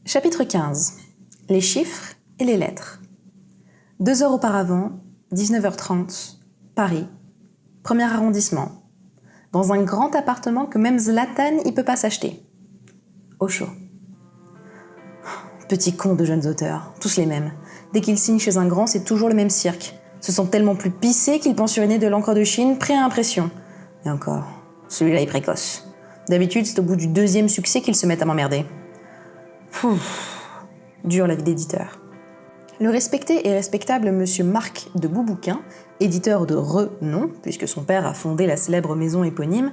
Chapitre 15. Les chiffres et les lettres. 2 heures auparavant, 19h30, Paris, 1er arrondissement. Dans un grand appartement que même Zlatan y peut pas s'acheter. Au chaud. Petits cons de jeunes auteurs, tous les mêmes. Dès qu'ils signent chez un grand, c'est toujours le même cirque. Se sont tellement plus pissés qu'ils pensent uriner de l'encre de Chine, prêt à impression. Et encore, celui-là est précoce. D'habitude, c'est au bout du 2e succès qu'ils se mettent à m'emmerder. Dure la vie d'éditeur. Le respecté et respectable monsieur Marc de Boubouquin, éditeur de renom, puisque son père a fondé la célèbre maison éponyme,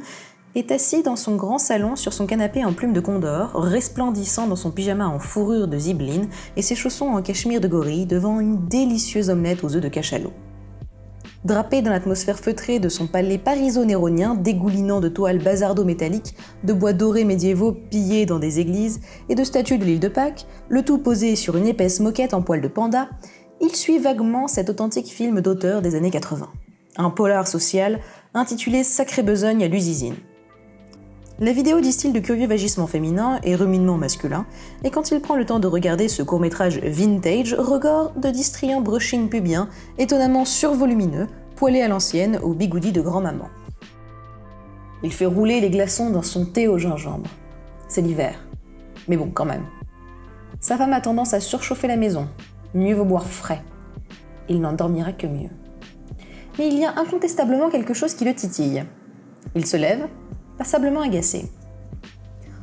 est assis dans son grand salon sur son canapé en plume de condor, resplendissant dans son pyjama en fourrure de zibeline et ses chaussons en cachemire de gorille devant une délicieuse omelette aux œufs de cachalot. Drapé dans l'atmosphère feutrée de son palais pariso-néronien, dégoulinant de toiles bazardo-métalliques, de bois dorés médiévaux pillés dans des églises et de statues de l'île de Pâques, le tout posé sur une épaisse moquette en poil de panda, il suit vaguement cet authentique film d'auteur des années 80. Un polar social intitulé Sacrée besogne à l'usisine. La vidéo distille de curieux vagissements féminins et ruminements masculins, et quand il prend le temps de regarder ce court-métrage vintage, regorge de distrayants brushing pubiens, étonnamment survolumineux, poêlés à l'ancienne au bigoudi de grand-maman. Il fait rouler les glaçons dans son thé au gingembre. C'est l'hiver. Mais bon, quand même. Sa femme a tendance à surchauffer la maison. Mieux vaut boire frais. Il n'en dormira que mieux. Mais il y a incontestablement quelque chose qui le titille. Il se lève, passablement agacé.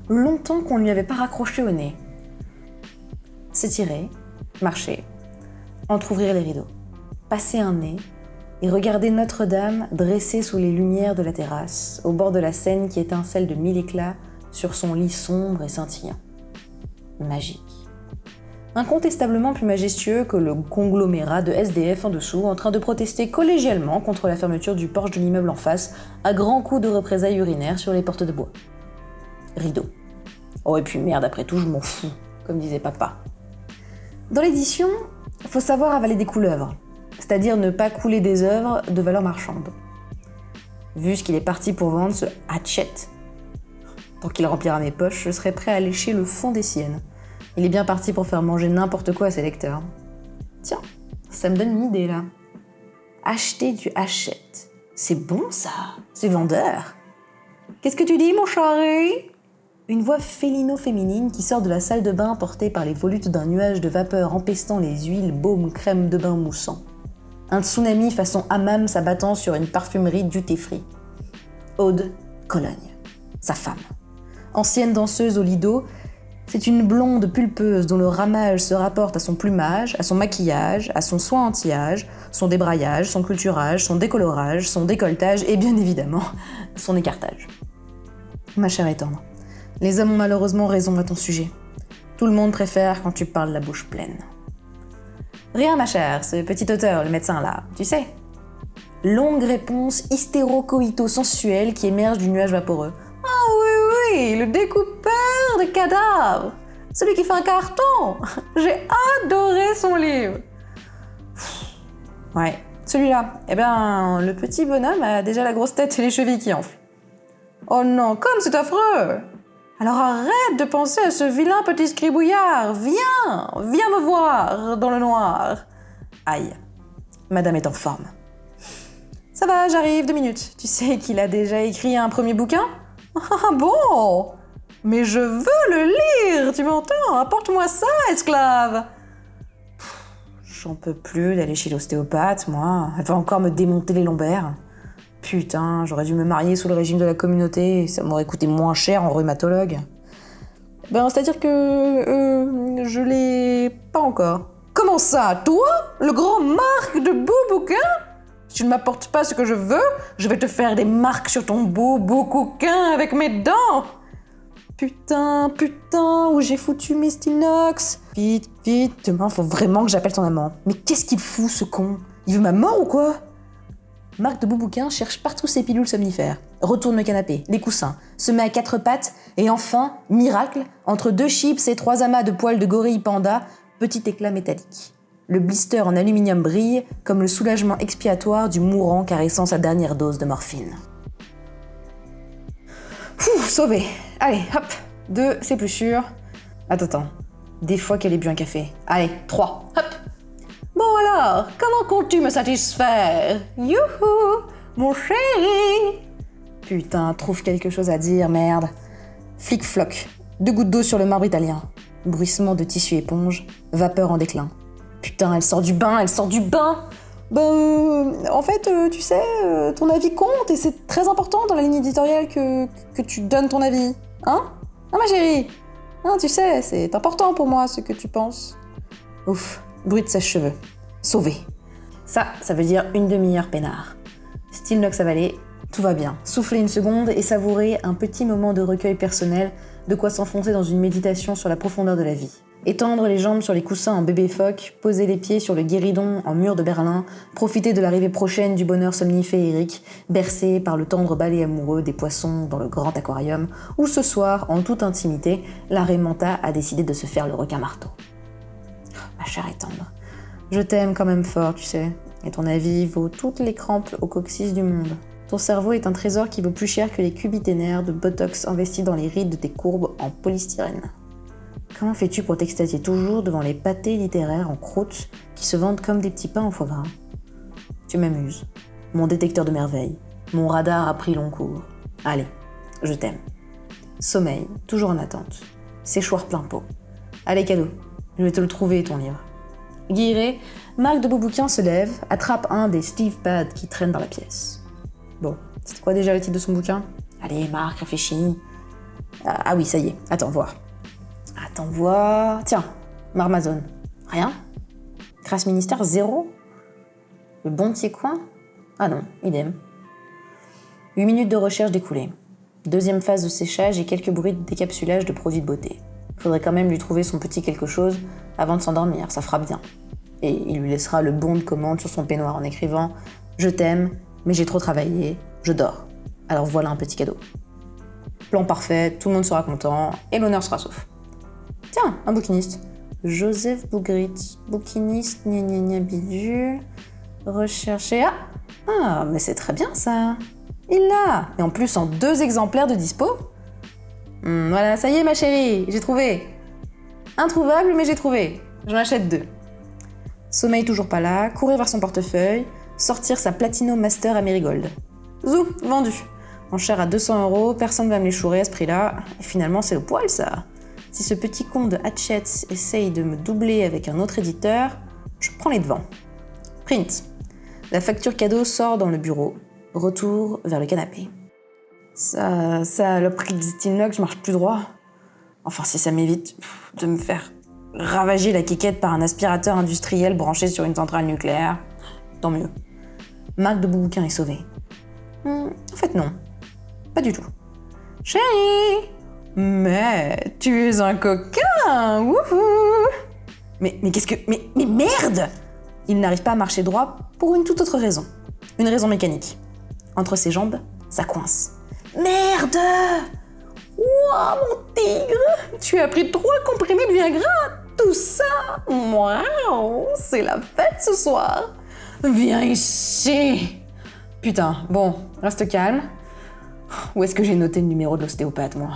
Longtemps qu'on ne lui avait pas raccroché au nez. S'étirer, marcher, entr'ouvrir les rideaux, passer un nez et regarder Notre-Dame dressée sous les lumières de la terrasse, au bord de la Seine qui étincelle de 1000 éclats sur son lit sombre et scintillant. Magique. Incontestablement plus majestueux que le conglomérat de SDF en dessous, en train de protester collégialement contre la fermeture du porche de l'immeuble en face, à grands coups de représailles urinaires sur les portes de bois. Rideau. Oh et puis merde, après tout, je m'en fous, comme disait papa. Dans l'édition, faut savoir avaler des couleuvres, c'est-à-dire ne pas couler des œuvres de valeur marchande. Vu ce qu'il est parti pour vendre ce hatchet, tant qu'il remplira mes poches, je serai prêt à lécher le fond des siennes. Il est bien parti pour faire manger n'importe quoi à ses lecteurs. Tiens, ça me donne une idée là. Acheter du Hachette. C'est bon ça, c'est vendeur. Qu'est-ce que tu dis mon chéri ? Une voix félino-féminine qui sort de la salle de bain portée par les volutes d'un nuage de vapeur empestant les huiles, baumes, crème de bain moussant. Un tsunami façon hammam s'abattant sur une parfumerie duty-free. Aude Cologne, sa femme. Ancienne danseuse au lido, c'est une blonde pulpeuse dont le ramage se rapporte à son plumage, à son maquillage, à son soin anti-âge, son débraillage, son culturage, son décolorage, son décolletage et bien évidemment, son écartage. Ma chère et tendre, les hommes ont malheureusement raison à ton sujet. Tout le monde préfère quand tu parles la bouche pleine. Rien ma chère, ce petit auteur, le médecin là, tu sais. Longue réponse hystéro-coïto-sensuelle qui émerge du nuage vaporeux. Ah oui, le découpeur de cadavres, celui qui fait un carton. J'ai adoré son livre. Ouais, celui-là. Eh bien, le petit bonhomme a déjà la grosse tête et les chevilles qui enflent. Oh non, comme c'est affreux. Alors arrête de penser à ce vilain petit scribouillard. Viens me voir dans le noir. Aïe, madame est en forme. Ça va, j'arrive, 2 minutes. Tu sais qu'il a déjà écrit un premier bouquin ? Ah bon ? Mais je veux le lire, tu m'entends ? Apporte-moi ça, esclave ! J'en peux plus d'aller chez l'ostéopathe, moi. Elle va encore me démonter les lombaires. Putain, j'aurais dû me marier sous le régime de la communauté, ça m'aurait coûté moins cher en rhumatologue. C'est-à-dire que... je l'ai pas encore. Comment ça, toi ? Le grand Marc de Boubouquin ? Si tu ne m'apportes pas ce que je veux, je vais te faire des marques sur ton beau coquin avec mes dents. Putain, où j'ai foutu mes stynox ? Vite, demain, faut vraiment que j'appelle ton amant. Mais qu'est-ce qu'il fout, ce con ? Il veut ma mort ou quoi ? Marc de Boubouquin cherche partout ses pilules somnifères, retourne le canapé, les coussins, se met à 4 pattes et enfin, miracle, entre 2 chips et 3 amas de poils de gorille panda, petit éclat métallique. Le blister en aluminium brille comme le soulagement expiatoire du mourant caressant sa dernière dose de morphine. Sauvé. Allez, hop. 2, c'est plus sûr. Attends. Des fois qu'elle ait bu un café. Allez, 3, hop. Bon alors, comment comptes-tu me satisfaire? Youhou, mon chéri. Putain, trouve quelque chose à dire, merde. Flic-floc, 2 gouttes d'eau sur le marbre italien. Bruissement de tissu éponge, vapeur en déclin. Putain, elle sort du bain, elle sort du bain. En fait, tu sais, ton avis compte et c'est très important dans la ligne éditoriale que tu donnes ton avis. Hein? Hein, ma chérie? Hein, tu sais, c'est important pour moi ce que tu penses. Ouf, bruit de sèche-cheveux. Sauvé. Ça veut dire une demi-heure peinard. Style Nox avalé, tout va bien. Soufflez une seconde et savourez un petit moment de recueil personnel, de quoi s'enfoncer dans une méditation sur la profondeur de la vie. Étendre les jambes sur les coussins en bébé phoque, poser les pieds sur le guéridon en mur de Berlin, profiter de l'arrivée prochaine du bonheur somniférique, bercé par le tendre balai amoureux des poissons dans le grand aquarium, où ce soir, en toute intimité, la Manta a décidé de se faire le requin marteau. Ma chair est tendre. Je t'aime quand même fort, tu sais, et ton avis vaut toutes les crampes au coccyx du monde. Ton cerveau est un trésor qui vaut plus cher que les cubiténaires de Botox investis dans les rides de tes courbes en polystyrène. Comment fais-tu pour t'extasier toujours devant les pâtés littéraires en croûte qui se vendent comme des petits pains au foie gras? Tu m'amuses. Mon détecteur de merveilles. Mon radar a pris long cours. Allez, je t'aime. Sommeil, toujours en attente. Séchoir plein pot. Allez, cadeau, je vais te le trouver, ton livre. Guiré, Marc de Beaubouquin se lève, attrape un des Steve Pads qui traînent dans la pièce. Bon, c'était quoi déjà le titre de son bouquin? Allez, Marc, réfléchis. Ah oui, ça y est, attends voir. Tiens, Marmazone. Rien? Crasse ministère, 0? Le bon petit coin? Ah non, idem. 8 minutes de recherche découlées. Deuxième phase de séchage et quelques bruits de décapsulage de produits de beauté. Faudrait quand même lui trouver son petit quelque chose avant de s'endormir, ça fera bien. Et il lui laissera le bon de commande sur son peignoir en écrivant « Je t'aime, mais j'ai trop travaillé, je dors. Alors voilà un petit cadeau. » Plan parfait, tout le monde sera content et l'honneur sera sauf. Tiens, un bouquiniste. Joseph Bougrit, bouquiniste, gna gna gna bidule, recherché. Ah, mais c'est très bien ça. Il l'a. Et en plus en 2 exemplaires de dispo. Voilà, ça y est ma chérie, j'ai trouvé. Introuvable, mais j'ai trouvé. J'en achète 2. Sommeil toujours pas là, courir vers son portefeuille, sortir sa Platino Master Amerigold. Zou, vendu. Enchère à 200 €, personne va me les chourer à ce prix-là. Et finalement, c'est au poil ça. Si ce petit con de Hatchet essaye de me doubler avec un autre éditeur, je prends les devants. Print. La facture cadeau sort dans le bureau. Retour vers le canapé. Ça, le prix de Steamlock, je marche plus droit. Enfin, si ça m'évite de me faire ravager la quiquette par un aspirateur industriel branché sur une centrale nucléaire, tant mieux. Marc de Beaubouquin est sauvé. En fait, non. Pas du tout. Chérie! Mais tu es un coquin! Wouhou! Mais qu'est-ce que... Mais merde! Il n'arrive pas à marcher droit pour une toute autre raison. Une raison mécanique. Entre ses jambes, ça coince. Merde! Ouah, mon tigre! Tu as pris 3 comprimés de Viagra! Tout ça! Waouh! C'est la fête ce soir! Viens ici! Putain, bon, reste calme. Où est-ce que j'ai noté le numéro de l'ostéopathe, moi?